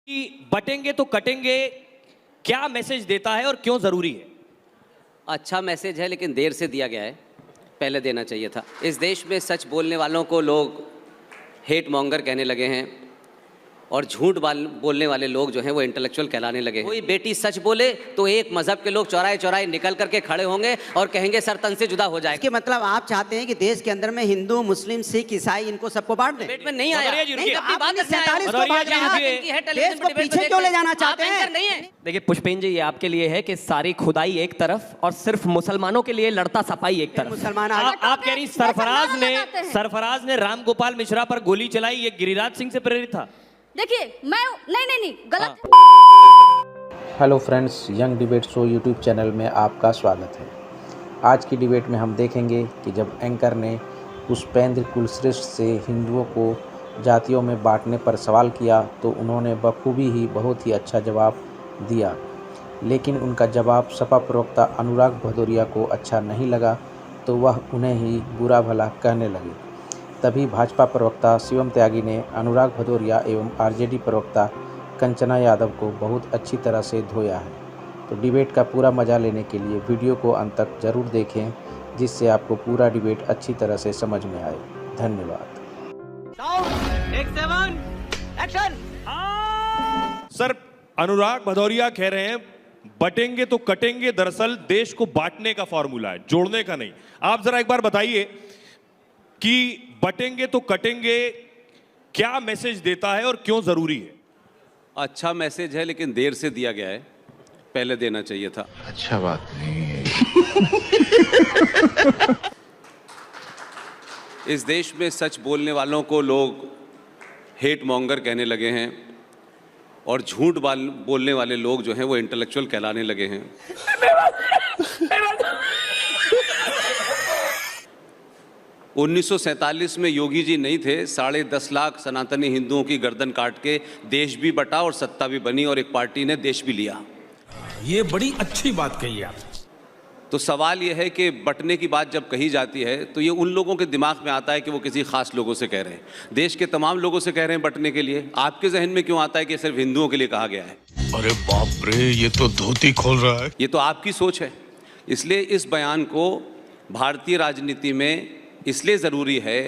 कि बटेंगे तो कटेंगे क्या मैसेज देता है और क्यों जरूरी है? अच्छा मैसेज है लेकिन देर से दिया गया है, पहले देना चाहिए था। इस देश में सच बोलने वालों को लोग हेट मॉन्गर कहने लगे हैं और झूठ बोलने वाले लोग जो हैं वो इंटेलेक्चुअल कहलाने लगे हैं। कोई बेटी सच बोले तो एक मजहब के लोग चौराहे चौराहे निकल करके खड़े होंगे और कहेंगे सर तन से जुदा हो जाएगा। इसके मतलब आप चाहते हैं कि देश के अंदर में हिंदू, मुस्लिम, सिख, ईसाई इनको सबको बांट दें? डिबेट में नहीं आया। नहीं, अपनी बात करते हैं। 47 को बांट दिया। देश को पीछे क्यों ले जाना चाहते हैं? नहीं है। देखिए पुष्पेन जी, ये आपके लिए है कि सारी खुदाई एक तरफ और सिर्फ मुसलमानों के लिए लड़ता सपाई एक तरफ। मुसलमान आप कह रही सरफराज ने राम गोपाल मिश्रा पर गोली चलाई, ये गिरिराज सिंह से प्रेरित था? देखिए मैं नहीं गलत। Hello friends, young debate show YouTube channel में आपका स्वागत है। आज की डिबेट में हम देखेंगे कि जब एंकर ने पुष्पेंद्र कुलश्रेष्ठ से हिंदुओं को जातियों में बांटने पर सवाल किया तो उन्होंने बखूबी ही बहुत ही अच्छा जवाब दिया, लेकिन उनका जवाब सपा प्रवक्ता अनुराग भदौरिया को अच्छा नहीं लगा तो वह उन्हें ही बुरा भला कहने लगे। तभी भाजपा प्रवक्ता शिवम त्यागी ने अनुराग भदौरिया एवं आरजेडी प्रवक्ता कंचना यादव को बहुत अच्छी तरह से धोया है। तो डिबेट का पूरा मज़ा लेने के लिए वीडियो को अंत तक ज़रूर देखें, जिससे आपको पूरा डिबेट अच्छी तरह से समझ में आए। धन्यवाद। सर, अनुराग भदौरिया कह रहे हैं बटेंगे तो कटेंगे दरअसल देश को बांटने का फॉर्मूला है, जोड़ने का नहीं। आप जरा एक बार बताइए कि बटेंगे तो कटेंगे क्या मैसेज देता है और क्यों जरूरी है? अच्छा मैसेज है लेकिन देर से दिया गया है, पहले देना चाहिए था। अच्छा बात नहीं है। इस देश में सच बोलने वालों को लोग हेट मॉन्गर कहने लगे हैं और झूठ बोलने वाले लोग जो हैं वो इंटेलेक्चुअल कहलाने लगे हैं। 1947 में योगी जी नहीं थे, 10.5 लाख सनातनी हिंदुओं की गर्दन काट के देश भी बटा और सत्ता भी बनी और एक पार्टी ने देश भी लिया। ये बड़ी अच्छी बात कही आप। तो सवाल ये है कि बटने की बात जब कही जाती है तो ये उन लोगों के दिमाग में आता है कि वो किसी खास लोगों से कह रहे हैं, देश के तमाम लोगों से कह रहे हैं बटने के लिए। आपके जहन में क्यों आता है कि सिर्फ हिंदुओं के लिए कहा गया है? अरे बाप रे, ये तो धोती खोल रहा है। ये तो आपकी सोच है। इसलिए इस बयान को भारतीय राजनीति में इसलिए ज़रूरी है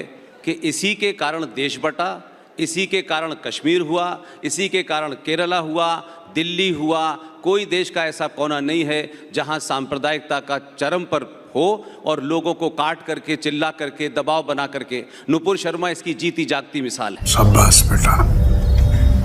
कि इसी के कारण देश बटा, इसी के कारण कश्मीर हुआ, इसी के कारण केरला हुआ, दिल्ली हुआ। कोई देश का ऐसा कोना नहीं है जहां सांप्रदायिकता का चरम पर हो और लोगों को काट करके, चिल्ला करके, दबाव बना करके। नुपुर शर्मा इसकी जीती जागती मिसाल है। शाबाश बेटा,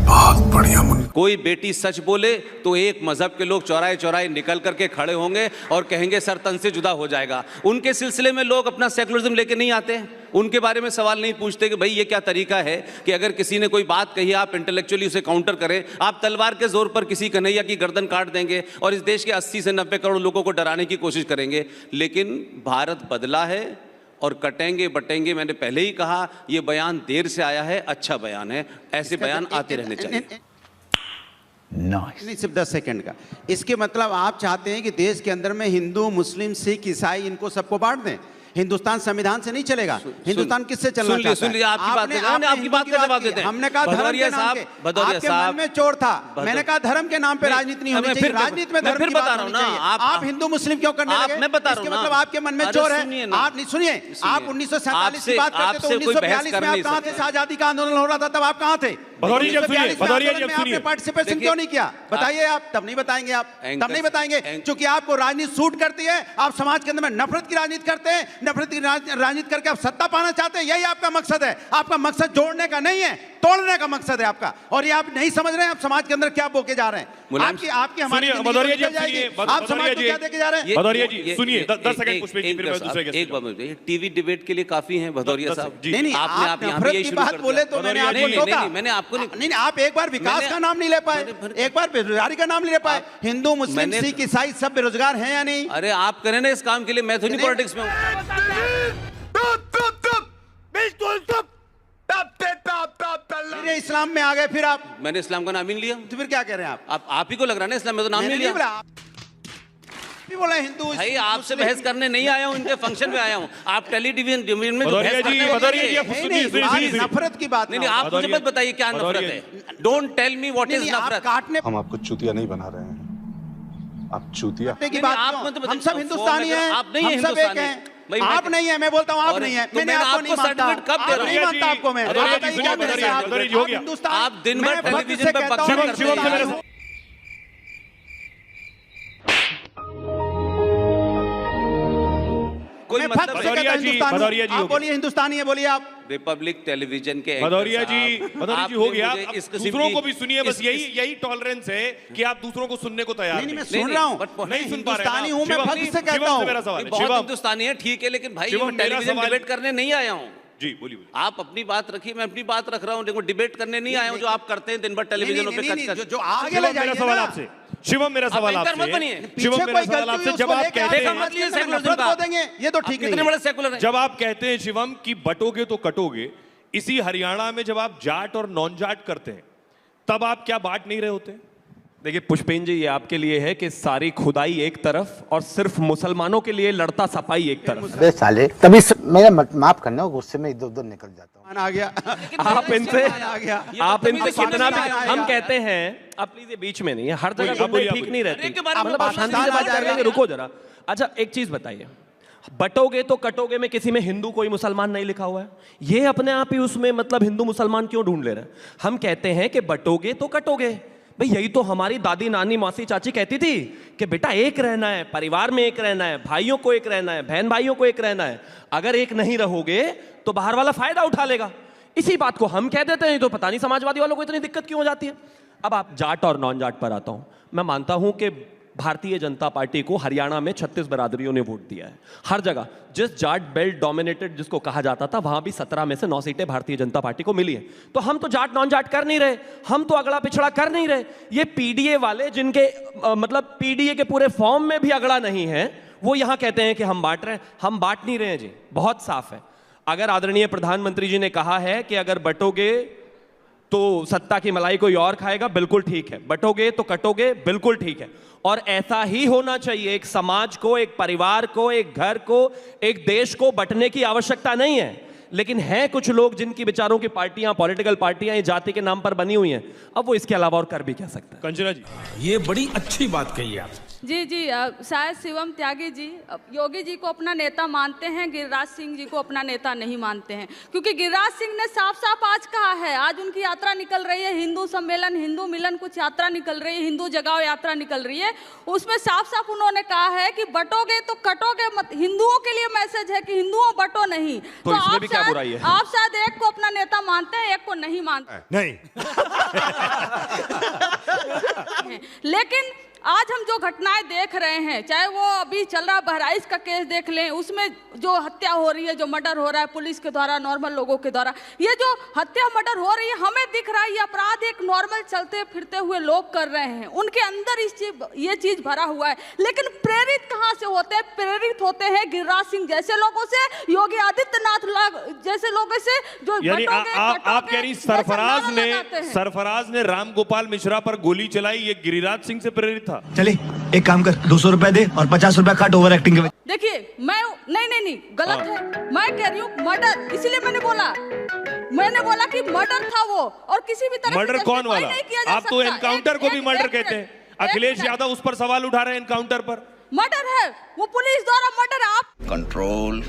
बहुत बढ़िया मुन्ना। कोई बेटी सच बोले तो एक मजहब के लोग चौराहे चौराहे निकल करके खड़े होंगे और कहेंगे सर तन से जुदा हो जाएगा। उनके सिलसिले में लोग अपना सेकुलरिज्म लेके नहीं आते हैं, उनके बारे में सवाल नहीं पूछते कि भाई ये क्या तरीका है कि अगर किसी ने कोई बात कही आप इंटेलेक्चुअली उसे काउंटर करें। आप तलवार के जोर पर किसी कन्हैया की गर्दन काट देंगे और इस देश के 80 से 90 करोड़ लोगों को डराने की कोशिश करेंगे। लेकिन भारत बदला है और कटेंगे बटेंगे, मैंने पहले ही कहा, ये बयान देर से आया है, अच्छा बयान है, ऐसे बयान आते रहने चाहिए। नहीं, सिर्फ 10 सेकंड का। इसके मतलब आप चाहते हैं कि देश के अंदर में हिंदू, मुस्लिम, सिख, ईसाई इनको सबको बांट दें? हिंदुस्तान संविधान से नहीं चलेगा। हिंदुस्तान किससे चलना चाहता है? सुन लीजिए, आपकी बात का जवाब देते हैं। हमने कहा धर्म के नाम पे, आपके मन में चोर था। मैंने कहा धर्म के नाम पे राजनीति नहीं होनी चाहिए। राजनीति में धर्म की बात होनी चाहिए। आप हिंदू मुस्लिम क्यों करने लगे? मैं बता रहा हूं, इसके मतलब आपके मन में चोर है। आप नहीं सुनिए, आप 1947 की बात करते तो 1942 में आप कहां थे? आजादी का आंदोलन हो रहा था, तब आप कहां थे? आपने पार्टिसिपेशन क्यों नहीं किया? बताइए आप। तब नहीं बताएंगे, आप तब नहीं बताएंगे क्योंकि आपको राजनीति सूट करती है। आप समाज के अंदर में नफरत की राजनीति करते हैं, नफरत की राजनीति करके आप सत्ता पाना चाहते हैं। यही आपका मकसद है। आपका मकसद जोड़ने का नहीं है, तोड़ने का मकसद है आपका। और ये आप नहीं समझ रहे हैं आप समाज के अंदर क्या बोके जा रहे हैं। आपकी हमारी भदौरिया जी, आप समाज को क्या देके जा रहे हैं? भदौरिया जी सुनिए, 10 सेकंड पुष्पेन जी, फिर मैं दूसरे के एक बात मुझे, टीवी डिबेट के लिए काफी हैं भदौरिया साहब। नहीं, आपने आप यहां नफरत की बात बोले तो मैंने आपको टोका। मैंने आपको नहीं, आप एक बार विकास का नाम नहीं ले पाए, एक बार बेरोजगारी का नाम नहीं ले पाए। हिंदू, मुस्लिम, सिख, ईसाई सब बेरोजगार हैं या नहीं? अरे आप करें ना इस काम के लिए, मैं तो नहीं पॉलिटिक्स में हूं। इस्लाम में आ गए फिर आप। मैंने इस्लाम का नाम ही नहीं लिया। तो फिर क्या कह रहे हैं आप ही को लग रहा है ना इस्लाम में तो नाम नहीं लिया। भी बोला हिंदू भाई आपसे बहस करने नहीं आया हूँ, इनके फंक्शन में आया हूँ। आप टेलीविजन में जो बहस करते हो, नफरत की बात नहीं, आप मुझे मत बताइए क्या नफरत है। Don't tell me what is नफरत। काटने हम आपको चूतिया नहीं बना रहे हैं, आप चूतिया की बात क्यों? हम सब हिंदुस्तानी हैं, आप नहीं है हम सब एक हैं। आप नहीं है, मैं बोलता हूँ आप नहीं है। मैंने आपको नहीं मानता, नहीं मानता आपको मैं। आप दिन भर टेलीविजन पे बकचोदी करते हैं। कोई मतलब हिंदुस्तानी, आप बोलिए हिंदुस्तानी है, बोलिए आप। रिपब्लिक टेलीविजन के भदौरिया जी हो गया। अब दूसरों को भी सुनिए, बस यही टॉलरेंस है कि आप दूसरों को सुनने को तैयार नहीं, मैं सुन रहा हूँ, नहीं सुन पा रहे। हिंदुस्तानी हूँ मैं, भक्त से कहता हूँ। मेरा सवाल है, बहुत हिंदुस्तानी है, ठीक है, लेकिन भाई मैं टेलीविजन डिबेट करने नहीं आया हूँ। जी बोलिए। आप अपनी बात रखिए, मैं अपनी बात रख रहा हूँ। देखो डिबेट करने नहीं आया हूँ जो आप करते हैं दिन भर टेलीविजन पे कच। जो आगे ले जाइए। मेरा सवाल आपसे शिवम, मेरा सवाल आपसे शिवम, मेरा सवाल आपसे, जब आप कहते हैं, ये तो ठीक कितने बड़े सेकुलर हैं। जब आप कहते हैं शिवम कि बटोगे तो कटोगे, इसी हरियाणा में जब आप जाट और नॉन जाट करते हैं, तब आप क्या बांट नहीं रहे होते? देखिए पुष्पेंद्र जी, ये आपके लिए है कि सारी खुदाई एक तरफ और सिर्फ मुसलमानों के लिए लड़ता सपाई एक तरफ। अबे साले, तभी मेरा माफ करना, गुस्से में इधर उधर निकल जाता हूँ। आ गया आप इनसे कितना भी हम कहते हैं, आप प्लीज ये बीच में नहीं है, हर जगह गुंडे ठीक नहीं रहती। मतलब शांति से बात कर लेंगे, रुको जरा। अच्छा एक चीज बताइए, बटोगे तो कटोगे में किसी में हिंदू कोई मुसलमान नहीं लिखा हुआ है, ये अपने आप ही उसमें मतलब हिंदू मुसलमान क्यों ढूंढ ले रहे हैं? हम कहते हैं कि बटोगे तो कटोगे। भाई यही तो हमारी दादी नानी मौसी चाची कहती थी कि बेटा एक रहना है, परिवार में एक रहना है, भाइयों को एक रहना है, बहन भाइयों को एक रहना है। अगर एक नहीं रहोगे तो बाहर वाला फायदा उठा लेगा। इसी बात को हम कह देते हैं तो पता नहीं समाजवादी वालों को इतनी दिक्कत क्यों हो जाती है। अब आप जाट और नॉन जाट पर आता हूं। मैं मानता हूं कि भारतीय जनता पार्टी को हरियाणा में 36 बरादरियों ने वोट दिया है। हर जगह जिस जाट बेल्ट डोमिनेटेड जिसको कहा जाता था, वहां भी 17 में से 9 सीटें भारतीय जनता पार्टी को मिली हैं। तो हम तो जाट नॉन जाट कर नहीं रहे, हम तो अगड़ा पिछड़ा कर नहीं रहे। ये पीडीए वाले जिनके मतलब पीडीए के पूरे फॉर्म में भी अगड़ा नहीं है, वो यहां कहते हैं कि हम बांट रहे हैं। हम बांट नहीं रहे हैं जी, बहुत साफ है। अगर आदरणीय प्रधानमंत्री जी ने कहा है कि अगर बटोगे तो सत्ता की मलाई कोई और खाएगा, बिल्कुल ठीक है। बटोगे तो कटोगे, बिल्कुल ठीक है। और ऐसा ही होना चाहिए। एक समाज को, एक परिवार को, एक घर को, एक देश को बंटने की आवश्यकता नहीं है। लेकिन हैं कुछ लोग जिनकी विचारों की पार्टियां, पॉलिटिकल पार्टियां जाति के नाम पर बनी हुई हैं। अब वो इसके अलावा और कर भी क्या सकते हैं? कंचना जी, ये बड़ी अच्छी बात कही आप। जी जी, शायद शिवम त्यागी जी योगी जी को अपना नेता मानते हैं, गिरिराज सिंह जी को अपना नेता नहीं मानते हैं। क्योंकि गिरिराज सिंह ने साफ साफ आज कहा है, आज उनकी यात्रा निकल रही है, हिंदू सम्मेलन, हिंदू मिलन, कुछ यात्रा निकल रही है, हिंदू जगाओ यात्रा निकल रही है। उसमें साफ साफ उन्होंने कहा है कि बटोगे तो कटोगे मत। हिंदुओं के लिए मैसेज है कि हिंदुओं बटो नहीं। तो इसमें भी क्या बुराई है? आप शायद एक को अपना नेता मानते हैं, एक को नहीं मानते नहीं। लेकिन आज हम जो घटनाएं देख रहे हैं, चाहे वो अभी चल रहा बहराइच का केस देख लें, उसमें जो हत्या हो रही है, जो मर्डर हो रहा है पुलिस के द्वारा, नॉर्मल लोगों के द्वारा, ये जो हत्या मर्डर हो रही है, हमें दिख रहा है ये अपराध एक नॉर्मल चलते फिरते हुए लोग कर रहे हैं। उनके अंदर ये चीज भरा हुआ है। लेकिन प्रेरित कहाँ से होते हैं? प्रेरित होते हैं गिरिराज सिंह जैसे लोगों से, योगी आदित्यनाथ जैसे लोगों से, जो यानी आप कह रही सरफराज ने राम गोपाल मिश्रा पर गोली चलाई, ये गिरिराज सिंह से प्रेरित था? चले एक काम कर, 200 रुपए दे और 50 रुपए काट ओवर एक्टिंग के। देखिए मैं नहीं गलत है। मैं कह रही हूँ मर्डर, इसीलिए मैंने बोला कि मर्डर था वो, और किसी भी तरह मर्डर कौन वाला? आप तो एनकाउंटर को भी मर्डर कहते हैं। अखिलेश यादव उस पर सवाल उठा रहे हैं, एनकाउंटर पर। मर्डर है वो, पुलिस द्वारा मर्डर। आप कंट्रोल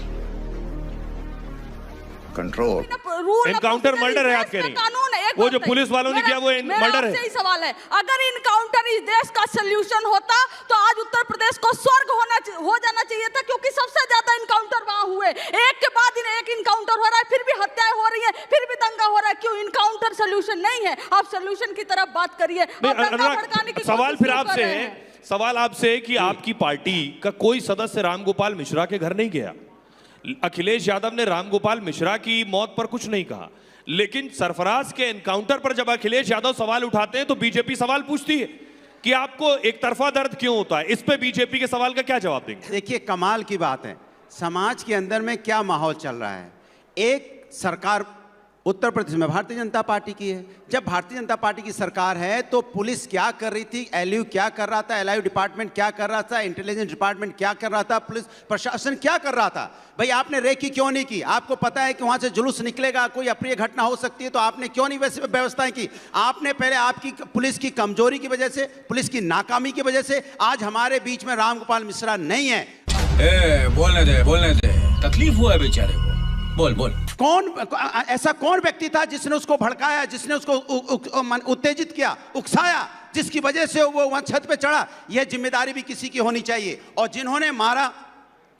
एनकाउंटर मर्डर है आप कह रही हैं? वो जो पुलिस वालों ने किया वो मर्डर है। सही सवाल है। अगर इनकाउंटर इस देश का सॉल्यूशन होता तो आज उत्तर प्रदेश को स्वर्ग हो जाना चाहिए था, क्योंकि सबसे ज्यादा इनकाउंटर वहां हुए। एक के बाद एक इनकाउंटर हो रहा है, फिर भी हत्याएं हो रही है, फिर भी दंगा हो रहा है। क्यों? इनकाउंटर सॉल्यूशन नहीं है। आप सॉल्यूशन की तरफ बात करिए। सवाल फिर आपसे है, सवाल आपसे है कि आपकी पार्टी का कोई सदस्य रामगोपाल मिश्रा के घर नहीं गया। अखिलेश यादव ने रामगोपाल मिश्रा की मौत पर कुछ नहीं कहा, लेकिन सरफराज के एनकाउंटर पर जब अखिलेश यादव सवाल उठाते हैं तो बीजेपी सवाल पूछती है कि आपको एक तरफा दर्द क्यों होता है। इस पे बीजेपी के सवाल का क्या जवाब देंगे? देखिए कमाल की बात है, समाज के अंदर में क्या माहौल चल रहा है। एक सरकार उत्तर प्रदेश में भारतीय जनता पार्टी की है। जब भारतीय जनता पार्टी की सरकार है तो पुलिस क्या कर रही थी, एलयू क्या कर रहा था, एलआईयू डिपार्टमेंट क्या कर रहा था, इंटेलिजेंस डिपार्टमेंट क्या कर रहा था, पुलिस प्रशासन क्या कर रहा था? भाई आपने रेकी क्यों नहीं की? आपको पता है कि वहां से जुलूस निकलेगा, कोई अप्रिय घटना हो सकती है, तो आपने क्यों नहीं वैसे व्यवस्थाएं की? आपने पहले आपकी पुलिस की कमजोरी की वजह से, पुलिस की नाकामी की वजह से आज हमारे बीच में रामगोपाल मिश्रा नहीं है। बोलने दे, तकलीफ हुआ है बेचारे को, बोल। ऐसा कौन व्यक्ति था जिसने उसको भड़काया, जिसने उसको उत्तेजित किया, उकसाया, जिसकी वजह से वो वहां छत पे चढ़ा? यह जिम्मेदारी भी किसी की होनी चाहिए। और जिन्होंने मारा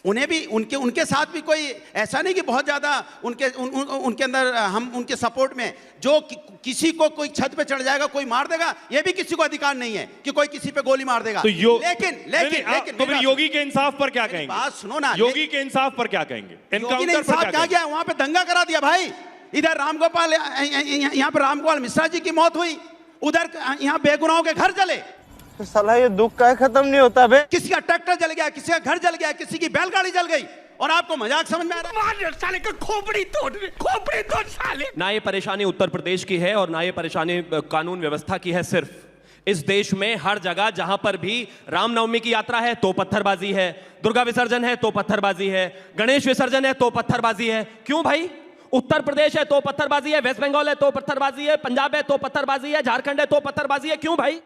उन्हें भी, उनके साथ भी कोई ऐसा नहीं कि बहुत ज्यादा उनके अंदर हम उनके सपोर्ट में, जो किसी को कोई छत पे चढ़ जाएगा, कोई मार देगा, यह भी किसी को अधिकार नहीं है कि कोई किसी पे गोली मार देगा। तो लेकिन तो फिर योगी के इंसाफ पर क्या कहेंगे? बात सुनो ना, योगी के इंसाफ पर क्या कहेंगे? योगी ने इंसाफ क्या किया? वहां पे दंगा करा दिया भाई। इधर रामगोपाल, यहाँ पे रामगोपाल मिश्रा जी की मौत हुई, उधर यहाँ बेगुनाहों के घर जले। तो साला ये दुख का खत्म नहीं होता बे। किसी का ट्रैक्टर जल गया, किसी का घर जल गया, किसी की बैलगाड़ी जल गई, और आपको मजाक समझ में आ रहा है? साले का खोपड़ी तोड़ साले। ना ये परेशानी उत्तर प्रदेश की है और ना ये परेशानी कानून व्यवस्था की है। सिर्फ इस देश में हर जगह जहां पर भी रामनवमी की यात्रा है तो पत्थरबाजी है, दुर्गा विसर्जन है तो पत्थरबाजी है, गणेश विसर्जन है तो पत्थरबाजी है। क्यों भाई? उत्तर प्रदेश है तो पत्थरबाजी है, वेस्ट बंगाल है तो पत्थरबाजी है, पंजाब है तो पत्थरबाजी है, झारखंड है तो पत्थरबाजी है। क्यों भाई?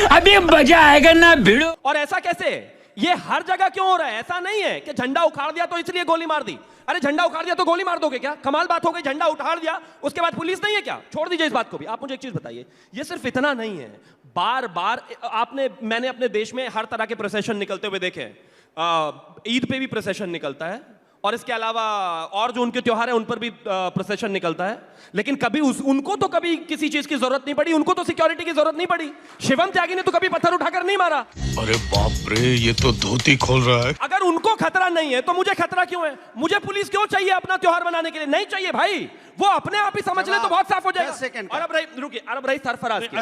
अभी मजा आएगा ना भिड़ो। और ऐसा कैसे? ये हर जगह क्यों हो रहा है? ऐसा नहीं है कि झंडा उखाड़ दिया तो इसलिए गोली मार दी। अरे झंडा उखाड़ दिया तो गोली मार दोगे क्या? कमाल बात हो गई। झंडा उखाड़ दिया उसके बाद पुलिस नहीं है क्या? छोड़ दीजिए इस बात को भी। आप मुझे एक चीज बताइए, ये सिर्फ इतना नहीं है, बार बार मैंने अपने देश में हर तरह के प्रोसेशन निकलते हुए देखे। ईद पे भी प्रोसेशन निकलता है, और इसके अलावा और जो उनके त्योहार है उन पर भी प्रोसेशन निकलता है, लेकिन कभी उनको तो कभी किसी चीज की जरूरत नहीं पड़ी, उनको तो सिक्योरिटी की जरूरत नहीं पड़ी। शिवम त्यागी ने तो कभी पत्थर उठाकर नहीं मारा। अरे बाप रे, ये तो धोती खोल रहा है। अगर उनको खतरा नहीं है तो मुझे खतरा क्यों है? मुझे पुलिस क्यों चाहिए अपना त्योहार मनाने के लिए? नहीं चाहिए भाई, वो अपने आप ही समझ ले तो बहुत साफ हो जाएगा। और अब रही सरफराज की।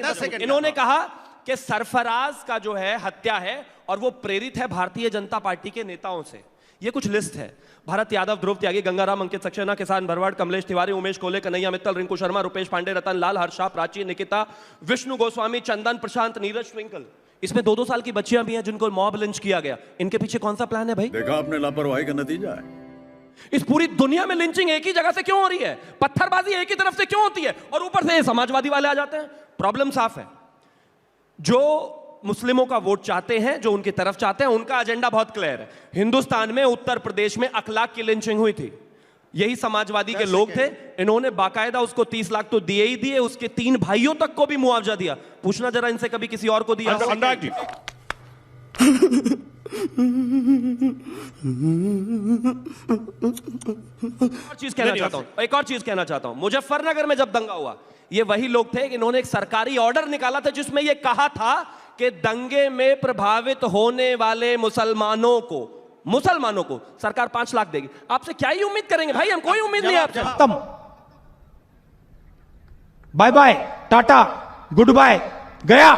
10 सेकंड। इन्होंने कहा कि सरफराज का जो है हत्या है और वो प्रेरित है भारतीय जनता पार्टी के नेताओं से। ये कुछ लिस्ट है: भारत यादव, ध्रुव त्यागी, गंगाराम, अंकित सक्सेना, किसान भरवाड़, कमलेश तिवारी, उमेश कोले, कन्हैया मित्तल, रिंकू शर्मा, रुपेश पांडे, रतन लाल, हर्षा, प्राची, निकिता, विष्णु गोस्वामी, चंदन, प्रशांत, नीरज, ट्विंकल। इसमें 2-2 साल की बच्चियां भी हैं जिनको मॉब लिंच किया गया। इनके पीछे कौन सा प्लान है भाई? देखा आपने लापरवाही का नतीजा है। इस पूरी दुनिया में लिंचिंग एक ही जगह से क्यों हो रही है? पत्थरबाजी एक ही तरफ से क्यों होती है? और ऊपर से समाजवादी वाले आ जाते हैं। प्रॉब्लम साफ है, जो मुस्लिमों का वोट चाहते हैं, जो उनकी तरफ चाहते हैं, उनका एजेंडा बहुत क्लियर है। हिंदुस्तान में उत्तर प्रदेश में अखलाक की लिंचिंग हुई थी, यही समाजवादी के लोग थे। इन्होंने बाकायदा उसको 30 लाख तो दिए ही दिए, उसके 3 भाइयों तक को भी मुआवजा दिया। पूछना जरा इनसे कभी किसी और को दिया? अनुराग जी, एक और चीज कहना चाहता हूं। मुजफ्फरनगर में जब दंगा हुआ, ये वही लोग थे, इन्होंने एक सरकारी ऑर्डर निकाला था जिसमें यह कहा था कि दंगे में प्रभावित होने वाले मुसलमानों को सरकार 5 लाख देगी। आपसे क्या ही उम्मीद करेंगे भाई? हम कोई उम्मीद नहीं है आपसे। बाय बाय, टाटा, गुड बाय, गया।